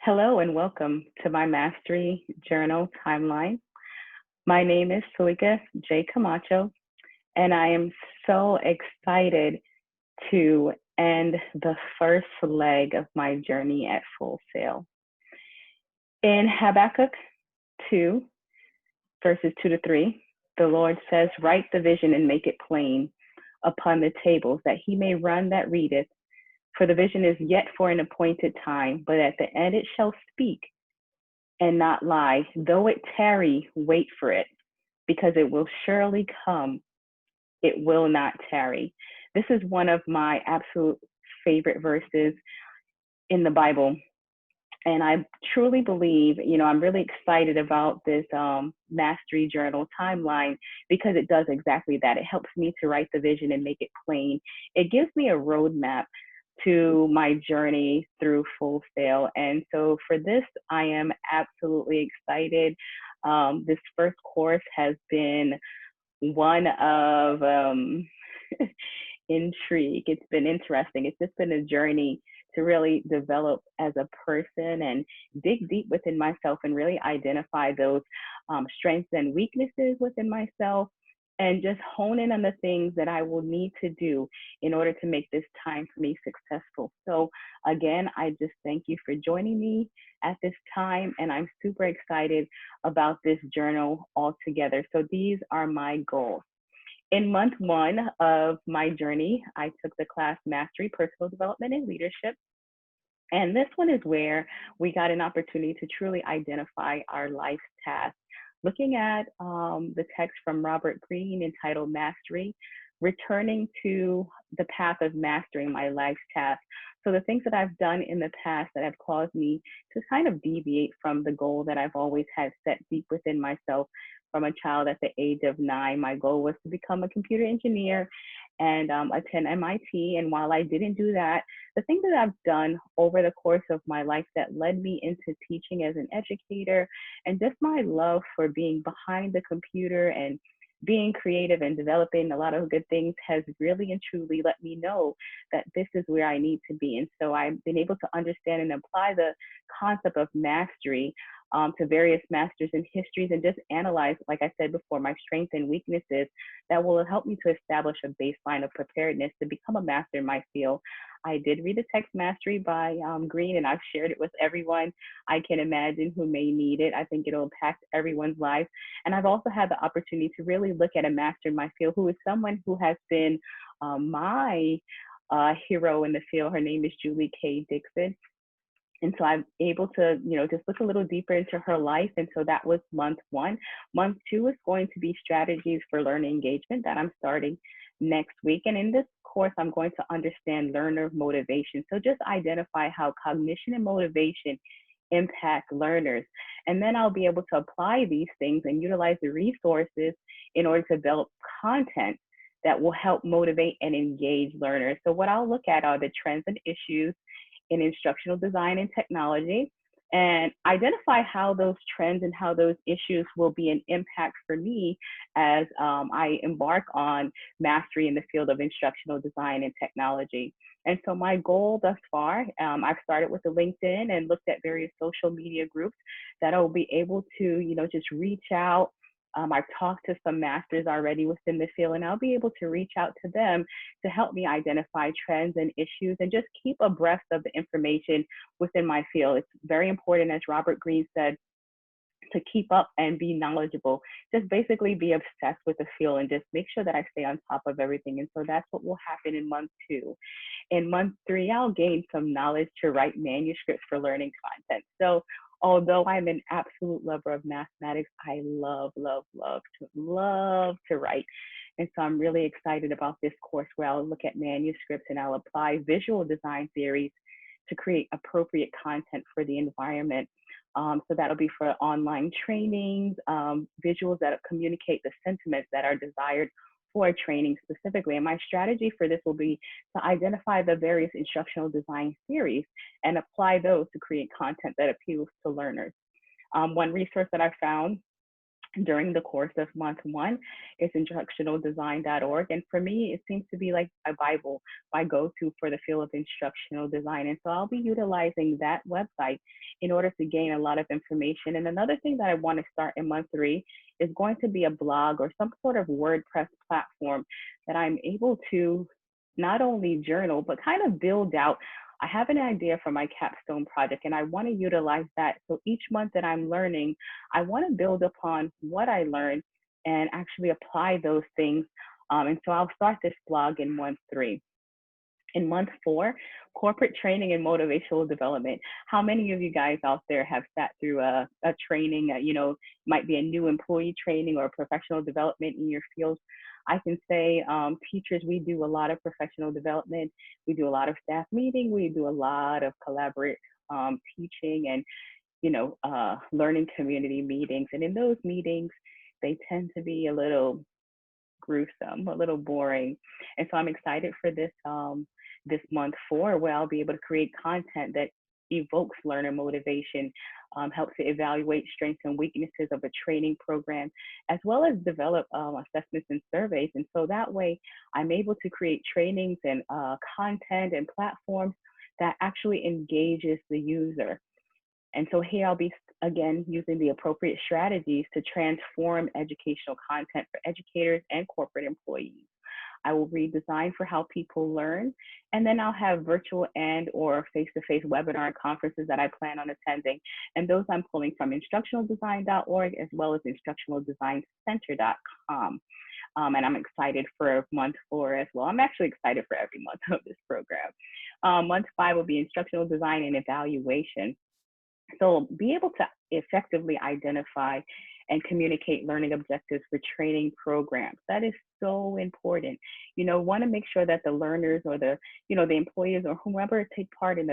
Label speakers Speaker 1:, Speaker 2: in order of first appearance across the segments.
Speaker 1: Hello and welcome to my Mastery Journal timeline. My name is Suika J. Camacho, and I am so excited to end the first leg of my journey at Full Sail. In Habakkuk 2, verses 2 to 3, the Lord says, "Write the vision and make it plain upon the tables, that he may run that readeth. For the vision is yet for an appointed time, but at the end it shall speak and not lie. Though it tarry, wait for it, because it will surely come. It will not tarry." This is one of my absolute favorite verses in the Bible. And I truly believe, I'm really excited about this Mastery Journal timeline because it does exactly that. It helps me to write the vision and make it plain. It gives me a roadmap to my journey through Full Sail. And so for this, I am absolutely excited. This first course has been one of intrigue. It's been interesting. It's just been a journey to really develop as a person and dig deep within myself and really identify those strengths and weaknesses within myself and just hone in on the things that I will need to do in order to make this time for me successful. So again, I just thank you for joining me at this time, and I'm super excited about this journal altogether. So these are my goals. In month one of my journey, I took the class Mastery Personal Development and Leadership. And this one is where we got an opportunity to truly identify our life's tasks. Looking at the text from Robert Greene entitled Mastery, returning to the path of mastering my life's tasks. So the things that I've done in the past that have caused me to kind of deviate from the goal that I've always had set deep within myself from a child at the age of 9. My goal was to become a computer engineer and attend MIT. And while I didn't do that, the things that I've done over the course of my life that led me into teaching as an educator and just my love for being behind the computer and being creative and developing a lot of good things has really and truly let me know that this is where I need to be. And so I've been able to understand and apply the concept of mastery to various masters in histories and just analyze, like I said before, my strengths and weaknesses that will help me to establish a baseline of preparedness to become a master in my field. I did read the text Mastery by Greene, and I've shared it with everyone I can imagine who may need it. I think it'll impact everyone's life. And I've also had the opportunity to really look at a master in my field who is someone who has been my hero in the field. Her name is Julie K. Dixon. And so I'm able to, just look a little deeper into her life. And so that was month one. Month two is going to be strategies for learner engagement that I'm starting next week. And in this course, I'm going to understand learner motivation. So just identify how cognition and motivation impact learners. And then I'll be able to apply these things and utilize the resources in order to develop content that will help motivate and engage learners. So what I'll look at are the trends and issues in instructional design and technology, and identify how those trends and how those issues will be an impact for me as I embark on mastery in the field of instructional design and technology. And so my goal thus far, I've started with the LinkedIn and looked at various social media groups that I'll be able to, just reach out. I've talked to some masters already within the field, and I'll be able to reach out to them to help me identify trends and issues and just keep abreast of the information within my field. It's very important, as Robert Greene said, to keep up and be knowledgeable. Just basically be obsessed with the field and just make sure that I stay on top of everything. And so that's what will happen in month two. In month three, I'll gain some knowledge to write manuscripts for learning content. So although I'm an absolute lover of mathematics, I love to write. And so I'm really excited about this course where I'll look at manuscripts and I'll apply visual design theories to create appropriate content for the environment. So that'll be for online trainings, visuals that communicate the sentiments that are desired for a training specifically. And my strategy for this will be to identify the various instructional design theories and apply those to create content that appeals to learners. One resource that I found during the course of month one is instructionaldesign.org. And for me, it seems to be like a Bible, my go to for the field of instructional design. And so I'll be utilizing that website in order to gain a lot of information. And another thing that I want to start in month three is going to be a blog or some sort of WordPress platform that I'm able to not only journal, but kind of build out. I have an idea for my capstone project and I want to utilize that. So each month that I'm learning, I want to build upon what I learned and actually apply those things. And so I'll start this blog in month three. In month four, corporate training and motivational development. How many of you guys out there have sat through a training, might be a new employee training or professional development in your field? I can say, teachers, we do a lot of professional development. We do a lot of staff meeting. We do a lot of collaborative teaching and, learning community meetings. And in those meetings, they tend to be a little gruesome, a little boring. And so I'm excited for this month four, where I'll be able to create content that evokes learner motivation, helps to evaluate strengths and weaknesses of a training program, as well as develop assessments and surveys. And so that way, I'm able to create trainings and content and platforms that actually engages the user. And so here I'll be, again, using the appropriate strategies to transform educational content for educators and corporate employees. I will redesign for how people learn, and then I'll have virtual and or face-to-face webinar conferences that I plan on attending. And those I'm pulling from instructionaldesign.org as well as instructionaldesignCenter.com. And I'm excited for month four as well. I'm actually excited for every month of this program. Month five will be instructional design and evaluation. So be able to effectively identify and communicate learning objectives for training programs. That is so important. Want to make sure that the learners or the employees or whomever take part in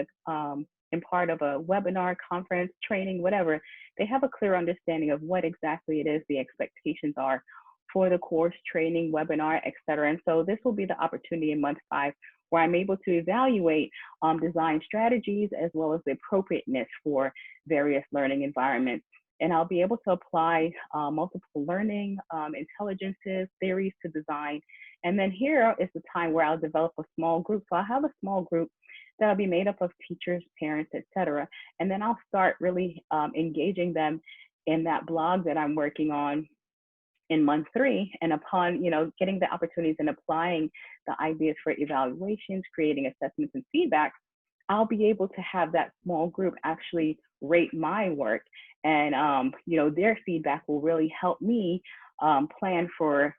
Speaker 1: part of a webinar, conference, training, whatever, they have a clear understanding of what exactly it is the expectations are for the course, training, webinar, et cetera. And so this will be the opportunity in month five where I'm able to evaluate design strategies as well as the appropriateness for various learning environments. And I'll be able to apply multiple learning intelligences, theories to design. And then here is the time where I'll develop a small group. So I'll have a small group that'll be made up of teachers, parents, et cetera. And then I'll start really engaging them in that blog that I'm working on in month three. And upon getting the opportunities and applying the ideas for evaluations, creating assessments and feedback, I'll be able to have that small group actually rate my work, and their feedback will really help me plan for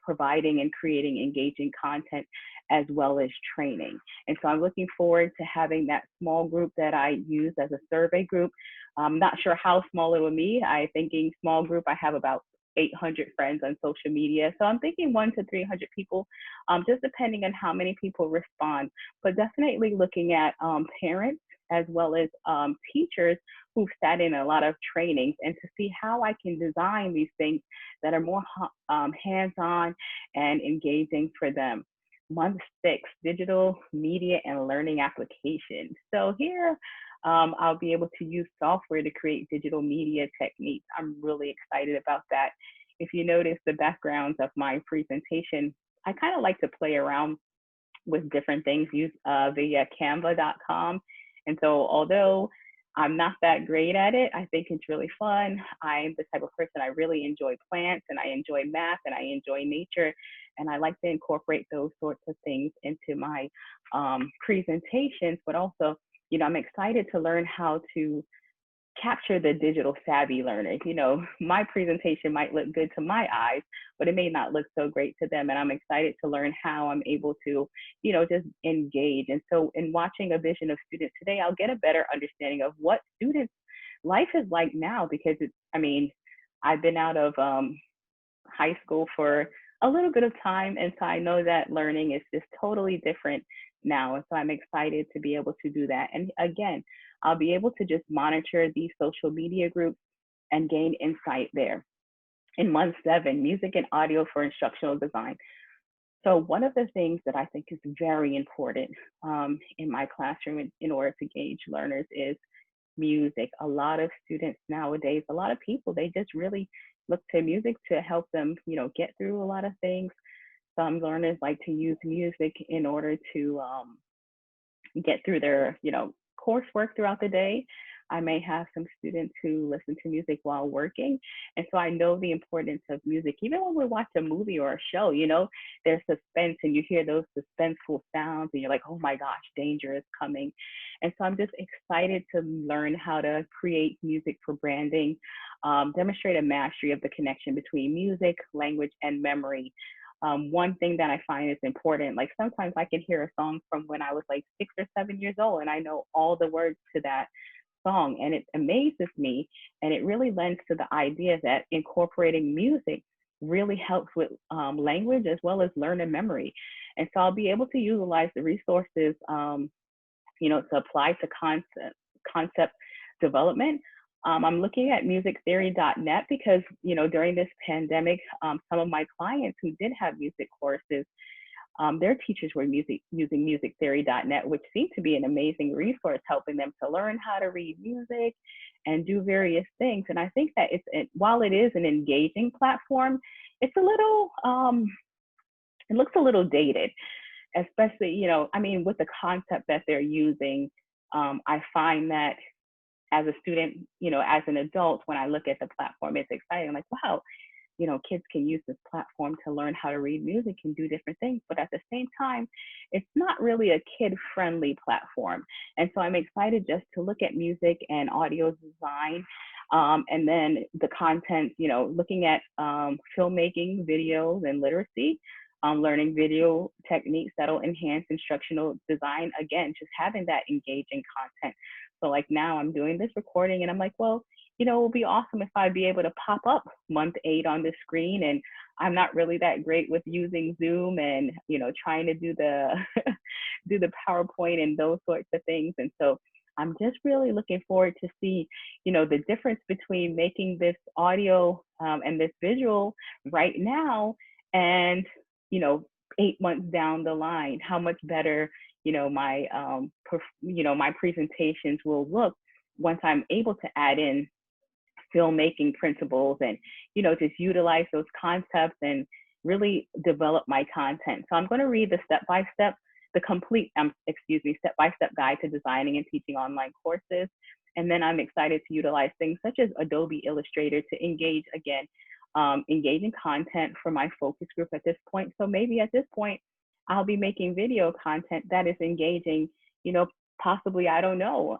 Speaker 1: providing and creating engaging content as well as training. And so I'm looking forward to having that small group that I use as a survey group. I'm not sure how small it will be. I'm thinking small group, I have about 800 friends on social media. So I'm thinking 100 to 300 people, just depending on how many people respond. But definitely looking at parents as well as teachers who've sat in a lot of trainings, and to see how I can design these things that are more hands-on and engaging for them. Month six, digital media and learning applications. So here, I'll be able to use software to create digital media techniques. I'm really excited about that. If you notice the backgrounds of my presentation, I kind of like to play around with different things, use via canva.com. And so although I'm not that great at it, I think it's really fun. I'm the type of person, I really enjoy plants and I enjoy math and I enjoy nature. And I like to incorporate those sorts of things into my presentations, but also, I'm excited to learn how to capture the digital savvy learner. My presentation might look good to my eyes, but it may not look so great to them. And I'm excited to learn how I'm able to, just engage. And so in watching a vision of students today, I'll get a better understanding of what students' life is like now, because I've been out of high school for a little bit of time. And so I know that learning is just totally different now. And so I'm excited to be able to do that. And again, I'll be able to just monitor these social media groups and gain insight there. In month seven, music and audio for instructional design. So one of the things that I think is very important in my classroom in order to gauge learners is music. A lot of students nowadays, a lot of people, they just really look to music to help them, get through a lot of things. Some learners like to use music in order to get through their, coursework throughout the day. I may have some students who listen to music while working. And so I know the importance of music. Even when we watch a movie or a show, there's suspense and you hear those suspenseful sounds and you're like, oh my gosh, danger is coming. And so I'm just excited to learn how to create music for branding, demonstrate a mastery of the connection between music, language, and memory. One thing that I find is important, like sometimes I can hear a song from when I was like 6 or 7 years old, and I know all the words to that song, and it amazes me. And it really lends to the idea that incorporating music really helps with language as well as learning memory. And so I'll be able to utilize the resources, to apply to concept development. I'm looking at musictheory.net because, during this pandemic, some of my clients who did have music courses, their teachers were using musictheory.net, which seemed to be an amazing resource, helping them to learn how to read music and do various things. And I think that while it is an engaging platform, it's a little, it looks a little dated, especially, with the concept that they're using. I find that as a student, as an adult, when I look at the platform, it's exciting. I'm like, wow, kids can use this platform to learn how to read music and do different things. But at the same time, it's not really a kid-friendly platform. And so I'm excited just to look at music and audio design. And then the content, looking at filmmaking, videos, and literacy, learning video techniques that'll enhance instructional design. Again, just having that engaging content. So like now I'm doing this recording and I'm like, well, it would be awesome if I'd be able to pop up month 8 on the screen. And I'm not really that great with using Zoom and, trying to do the do the PowerPoint and those sorts of things. And so I'm just really looking forward to see, the difference between making this audio and this visual right now and, 8 months down the line, how much better, my, my presentations will look once I'm able to add in filmmaking principles and, just utilize those concepts and really develop my content. So I'm going to read the step-by-step, the complete, step-by-step guide to designing and teaching online courses. And then I'm excited to utilize things such as Adobe Illustrator to engage, again, engaging content for my focus group at this point. So maybe at this point, I'll be making video content that is engaging, possibly, I don't know,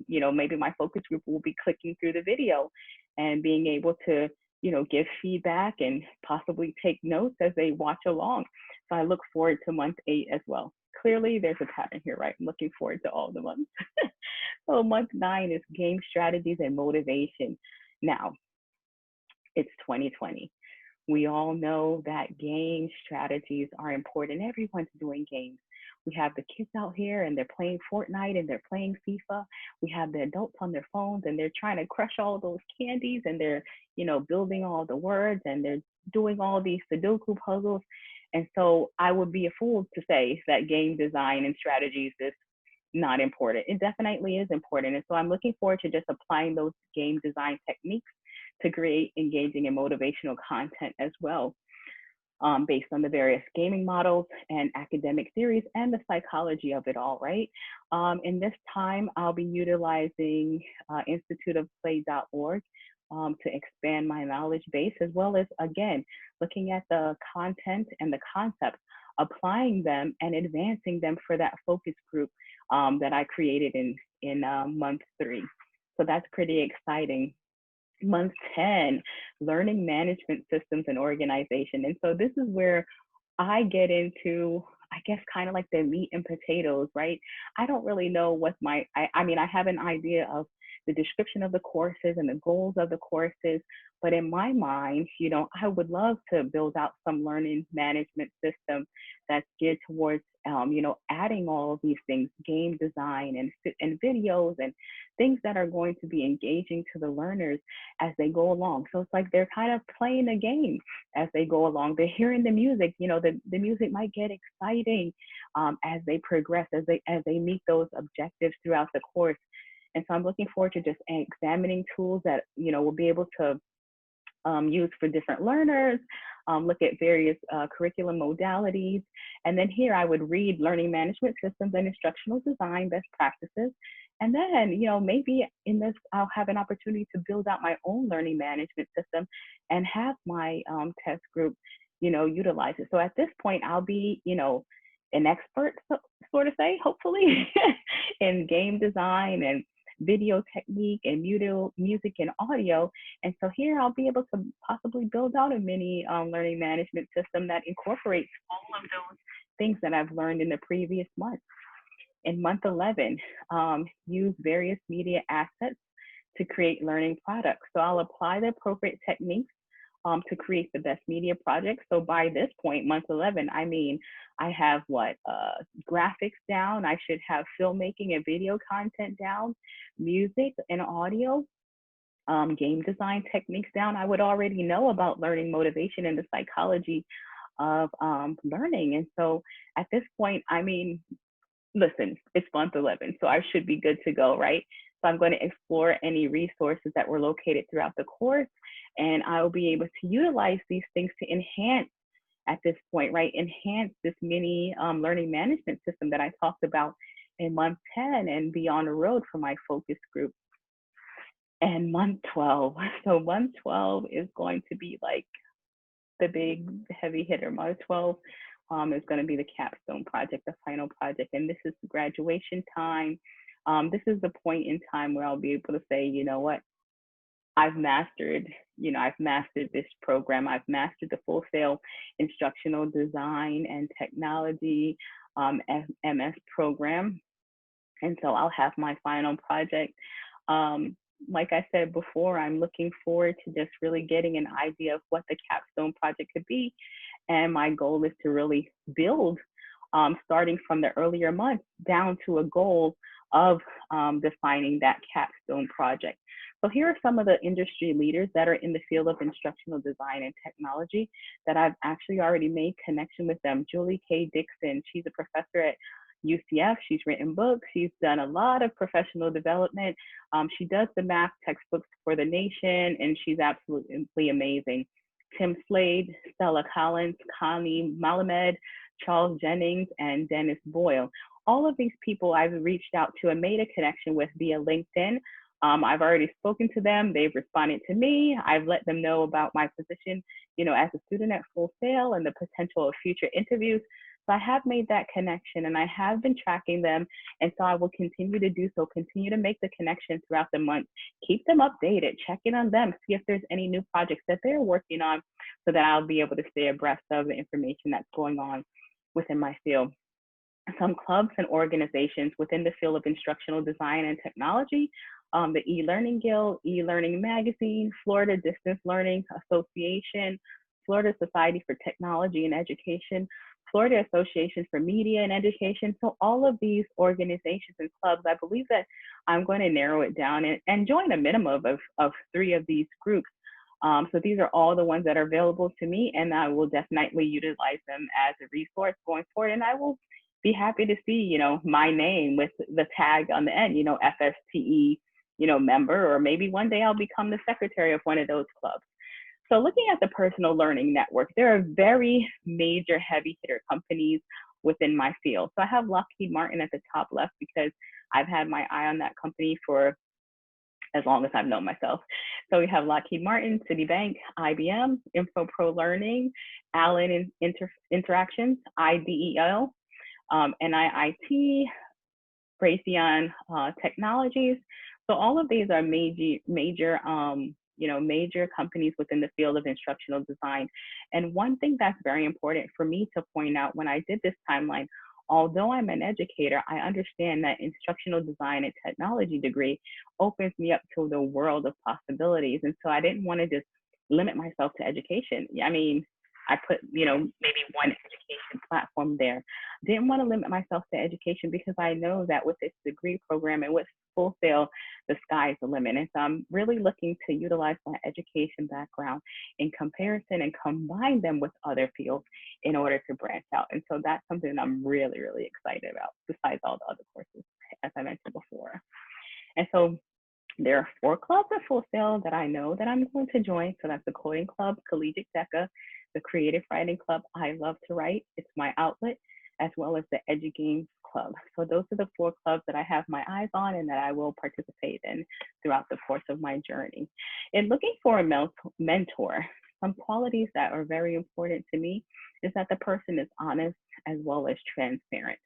Speaker 1: maybe my focus group will be clicking through the video and being able to, give feedback and possibly take notes as they watch along. So I look forward to month 8 as well. Clearly, there's a pattern here, right? I'm looking forward to all the months. So month 9 is game strategies and motivation. Now, it's 2020. We all know that game strategies are important. Everyone's doing games. We have the kids out here and they're playing Fortnite and they're playing FIFA. We have the adults on their phones and they're trying to crush all those candies and they're, building all the words and they're doing all these Sudoku puzzles. And so I would be a fool to say that game design and strategies is not important. It definitely is important. And so I'm looking forward to just applying those game design techniques to create engaging and motivational content as well, based on the various gaming models and academic theories and the psychology of it all, right? In this time, I'll be utilizing instituteofplay.org to expand my knowledge base, as well as, again, looking at the content and the concepts, applying them and advancing them for that focus group that I created in month 3. So that's pretty exciting. Month 10, learning management systems and organization. And so this is where I get into, I guess, kind of like the meat and potatoes, right? I don't really know what I mean, I have an idea of the description of the courses and the goals of the courses, but in my mind, I would love to build out some learning management system that's geared towards, adding all of these things, game design and videos and things that are going to be engaging to the learners as they go along. So it's like they're kind of playing a game as they go along. They're hearing the music, the music might get exciting as they progress, as they meet those objectives throughout the course. And so I'm looking forward to just examining tools that, will be able to used for different learners, look at various curriculum modalities. And then here I would read learning management systems and instructional design best practices. And then, maybe in this, I'll have an opportunity to build out my own learning management system and have my test group, utilize it. So at this point, I'll be, an expert, sort of say, hopefully, in game design and video technique and music and audio. And so here I'll be able to possibly build out a mini learning management system that incorporates all of those things that I've learned in the previous month. In month 11, use various media assets to create learning products. So I'll apply the appropriate techniques to create the best media projects. So by this point, month 11, I mean, I have graphics down. I should have filmmaking and video content down, music and audio, game design techniques down. I would already know about learning motivation and the psychology of learning. And so at this point, I mean, listen, it's month 11, so I should be good to go, right? So I'm going to explore any resources that were located throughout the course, and I'll be able to utilize these things to enhance at this point, right? Enhance this mini learning management system that I talked about in month 10 and be on the road for my focus group. And month 12, so month 12 is going to be like the big heavy hitter. Month 12 is going to be the capstone project, the final project, and this is graduation time. This is the point in time where I'll be able to say, you know what, I've mastered this program. I've mastered the full sail instructional design and technology MS program. And so I'll have my final project. Like I said before, I'm looking forward to just really getting an idea of what the capstone project could be. And my goal is to really build, starting from the earlier months down to a goal of defining that capstone project. So here are some of the industry leaders that are in the field of instructional design and technology that I've actually already made connection with them. Julie K. Dixon, she's a professor at UCF. She's written books. She's done a lot of professional development. She does the math textbooks for the nation, and she's absolutely amazing. Tim Slade, Stella Collins, Connie Malamed, Charles Jennings, and Dennis Boyle. All of these people I've reached out to and made a connection with via LinkedIn. I've already spoken to them. They've responded to me. I've let them know about my position, as a student at Full Sail and the potential of future interviews. So I have made that connection and I have been tracking them. And so I will continue to do so, continue to make the connection throughout the month, keep them updated, check in on them, see if there's any new projects that they're working on so that I'll be able to stay abreast of the information that's going on within my field. Some clubs and organizations within the field of instructional design and technology, the E-Learning Guild, E-Learning Magazine, Florida Distance Learning Association, Florida Society for Technology and Education, Florida Association for Media and Education. So all of these organizations and clubs, I believe that I'm going to narrow it down and join a minimum of 3 of these groups. So these are all the ones that are available to me, and I will definitely utilize them as a resource going forward. And I will be happy to see, my name with the tag on the end, FSTE, member, or maybe one day I'll become the secretary of one of those clubs. So looking at the personal learning network, there are very major heavy hitter companies within my field. So I have Lockheed Martin at the top left because I've had my eye on that company for as long as I've known myself. So we have Lockheed Martin, Citibank, IBM, InfoPro Learning, Allen Interactions, IDEO, NIIT, Raytheon Technologies. So all of these are major companies within the field of instructional design. And one thing that's very important for me to point out when I did this timeline, although I'm an educator, I understand that instructional design and technology degree opens me up to the world of possibilities. And so I didn't want to just limit myself to education. I mean, I put, maybe one education platform there. Didn't want to limit myself to education because I know that with this degree program and with Full Sail, the sky's the limit. And so I'm really looking to utilize my education background in comparison and combine them with other fields in order to branch out. And so that's something that I'm really, really excited about, besides all the other courses, as I mentioned before. And so There are 4 clubs at Full Sail that I know that I'm going to join. So that's the Coding Club, Collegiate DECA, the Creative Writing Club, I Love to Write, it's my outlet, as well as the EduGames Club. So those are the 4 clubs that I have my eyes on and that I will participate in throughout the course of my journey. In looking for a mentor, some qualities that are very important to me is that the person is honest as well as transparent.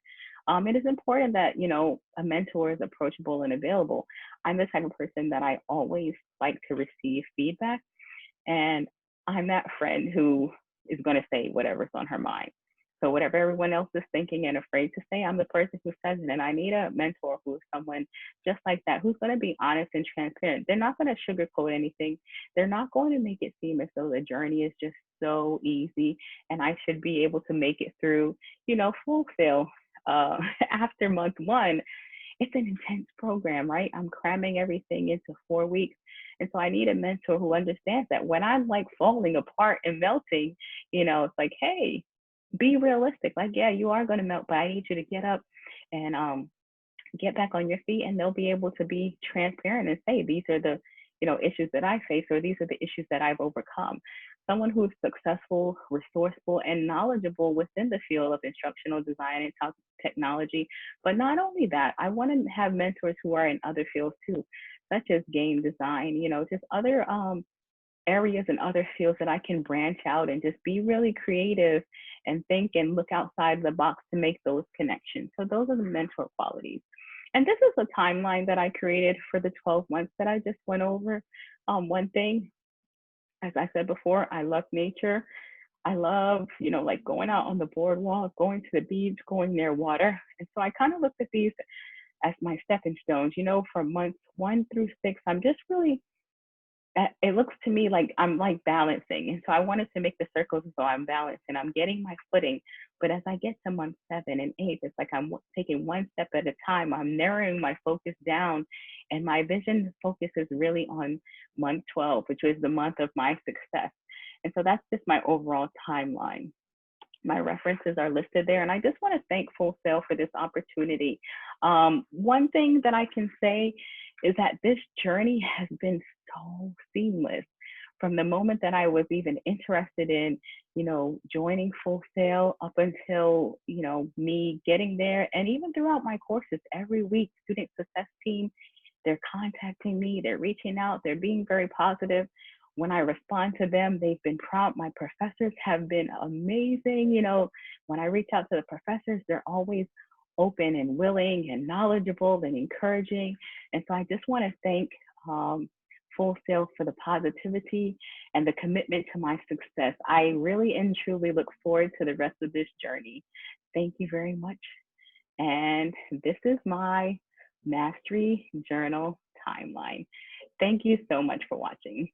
Speaker 1: It is important that a mentor is approachable and available. I'm the type of person that I always like to receive feedback, and I'm that friend who is going to say whatever's on her mind. So whatever everyone else is thinking and afraid to say, I'm the person who says it. And I need a mentor who is someone just like that, who's going to be honest and transparent. They're not going to sugarcoat anything. They're not going to make it seem as though the journey is just so easy and I should be able to make it through, Full Sail. After month 1, it's an intense program, right? I'm cramming everything into 4 weeks. And so I need a mentor who understands that when I'm like falling apart and melting, it's like, hey, be realistic. Like, yeah, you are going to melt, but I need you to get up and get back on your feet, and they'll be able to be transparent and say, these are the issues that I face, or these are the issues that I've overcome. Someone who's successful, resourceful, and knowledgeable within the field of instructional design and technology. But not only that, I want to have mentors who are in other fields too, such as game design, just other areas and other fields that I can branch out and just be really creative and think and look outside the box to make those connections. So those are the mentor qualities. And this is a timeline that I created for the 12 months that I just went over. One thing, as I said before, I love nature. I love, like going out on the boardwalk, going to the beach, going near water. And so I kind of looked at these as my stepping stones, from months 1 through 6. I'm just really, it looks to me like I'm like balancing. And so I wanted to make the circles so I'm balanced and I'm getting my footing. But as I get to month 7 and 8, it's like I'm taking one step at a time. I'm narrowing my focus down. And my vision focus is really on month 12, which was the month of my success. And so that's just my overall timeline. My references are listed there. And I just want to thank Full Sail for this opportunity. One thing that I can say is that this journey has been so seamless. From the moment that I was even interested in, joining Full Sail up until, me getting there, and even throughout my courses every week, student success team, they're contacting me, they're reaching out, they're being very positive. When I respond to them, they've been prompt. My professors have been amazing. When I reach out to the professors, they're always open and willing and knowledgeable and encouraging. And so I just want to thank Full Sail for the positivity and the commitment to my success. I really and truly look forward to the rest of this journey. Thank you very much. And this is my Mastery Journal timeline. Thank you so much for watching.